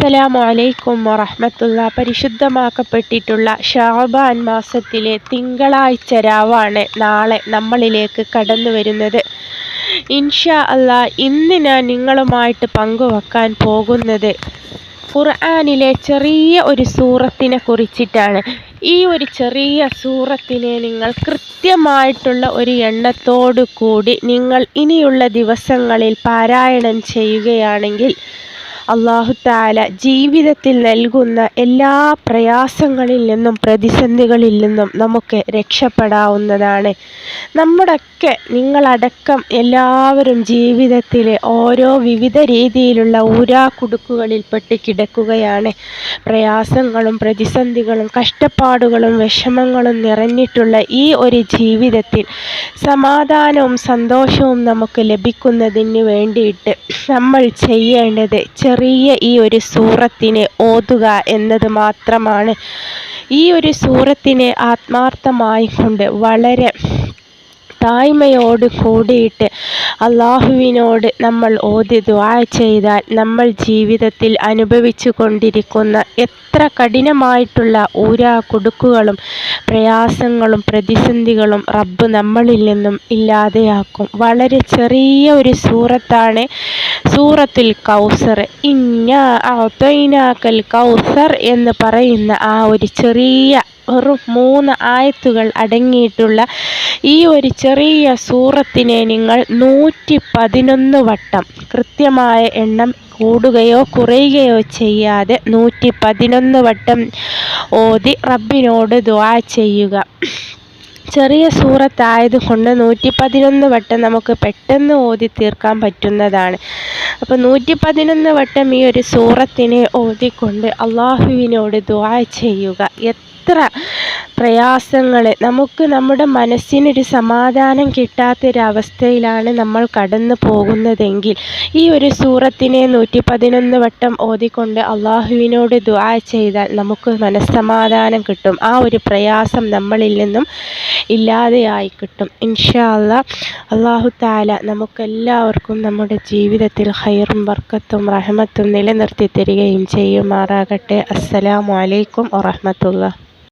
അസ്സലാമു അലൈക്കും വറഹ്മത്തുള്ളാ. പരിശുദ്ധമാക്കപ്പെട്ടിട്ടുള്ള ഷഅബാൻ മാസത്തിലെ തിങ്കളാഴ്ച രാവാണ് നാളെ നമ്മളിലേക്ക് കടന്നു വരുന്നത്. ഇൻഷാ അല്ലാ, ഇന്ന് ഞാൻ നിങ്ങളുമായിട്ട് പങ്കുവെക്കാൻ പോകുന്നത് ഖുർആനിലെ ചെറിയ ഒരു സൂറത്തിനെ കുറിച്ചിട്ടാണ്. ഈ ഒരു ചെറിയ സൂറത്തിനെ നിങ്ങൾ കൃത്യമായിട്ടുള്ള ഒരു എണ്ണത്തോടു കൂടി നിങ്ങൾ ഇനിയുള്ള ദിവസങ്ങളിൽ പാരായണം ചെയ്യുകയാണെങ്കിൽ അല്ലാഹു തആല ജീവിതത്തിൽ നൽകുന്ന എല്ലാ പ്രയാസങ്ങളിൽ നിന്നും പ്രതിസന്ധികളിൽ നിന്നും നമുക്ക് രക്ഷപ്പെടാവുന്നതാണ്. നമ്മുടെയൊക്കെ നിങ്ങളടക്കം എല്ലാവരും ജീവിതത്തിൽ ഓരോ വിവിധ രീതിയിലുള്ള ഊരാക്കുടുക്കുകളിൽ പെട്ട് കിടക്കുകയാണ്. പ്രയാസങ്ങളും പ്രതിസന്ധികളും കഷ്ടപ്പാടുകളും വിഷമങ്ങളും നിറഞ്ഞിട്ടുള്ള ഈ ഒരു ജീവിതത്തിൽ സമാധാനവും സന്തോഷവും നമുക്ക് ലഭിക്കുന്നതിന് വേണ്ടിയിട്ട് നമ്മൾ ചെയ്യേണ്ടത് ചെറിയ ഈ ഒരു സൂറത്തിനെ ഓതുക എന്നത് മാത്രമാണ്. ഈ ഒരു സൂറത്തിനെ ആത്മാർത്ഥമായി കൊണ്ട് വളരെ താഴ്മയോട് കൂടിയിട്ട് അള്ളാഹുവിനോട് നമ്മൾ ഓതി ദുആ ചെയ്താൽ നമ്മൾ ജീവിതത്തിൽ അനുഭവിച്ചു കൊണ്ടിരിക്കുന്ന എത്ര കഠിനമായിട്ടുള്ള ഊരാക്കുടുക്കുകളും പ്രയാസങ്ങളും പ്രതിസന്ധികളും റബ്ബ് നമ്മളിൽ നിന്നും ഇല്ലാതെയാക്കും. വളരെ ചെറിയ ഒരു സൂറത്താണ് സൂറത്തുൽ കൗസർ. ഇന്നാ അഅ്തൈനാക്കൽ കൗസർ എന്ന് പറയുന്ന ആ ഒരു ചെറിയ വെറും 3 ആയത്തുകൾ അടങ്ങിയിട്ടുള്ള ഈ ഒരു ചെറിയ സൂറത്തിനെ നിങ്ങൾ 111 വട്ടം, കൃത്യമായ എണ്ണം കൂടുകയോ കുറയുകയോ ചെയ്യാതെ 111 വട്ടം ഓതി റബ്ബിനോട് ദുആ ചെയ്യുക. ചെറിയ സൂറത്തായത് കൊണ്ട് 111 വട്ടം നമുക്ക് പെട്ടെന്ന് ഓതി തീർക്കാൻ പറ്റുന്നതാണ്. അപ്പോൾ 111 വട്ടം ഈ ഒരു സൂറത്തിനെ ഓതിക്കൊണ്ട് അള്ളാഹുവിനോട് ദുആ ചെയ്യുക. എത്ര പ്രയാസങ്ങൾ നമുക്ക് നമ്മുടെ മനസ്സിനൊരു സമാധാനം കിട്ടാത്തൊരവസ്ഥയിലാണ് നമ്മൾ കടന്നു പോകുന്നതെങ്കിൽ ഈ ഒരു സൂറത്തിനെ 111 വട്ടം ഓതിക്കൊണ്ട് അള്ളാഹുവിനോട് ദുആ ചെയ്താൽ നമുക്ക് മനസ്സമാധാനം കിട്ടും. ആ ഒരു പ്രയാസം നമ്മളിൽ നിന്നും ഇല്ലാതെയായി കിട്ടും. ഇൻഷാ അല്ലാ, അല്ലാഹു തആല നമുക്കെല്ലാവർക്കും നമ്മുടെ ജീവിതത്തിൽ ഖൈറും ബർക്കത്തും റഹ്മത്തും നിലനിർത്തി തരികയും ചെയ്യുമാറാകട്ടെ. അസ്സലാമു അലൈക്കും വറഹ്മത്തുള്ളാഹി.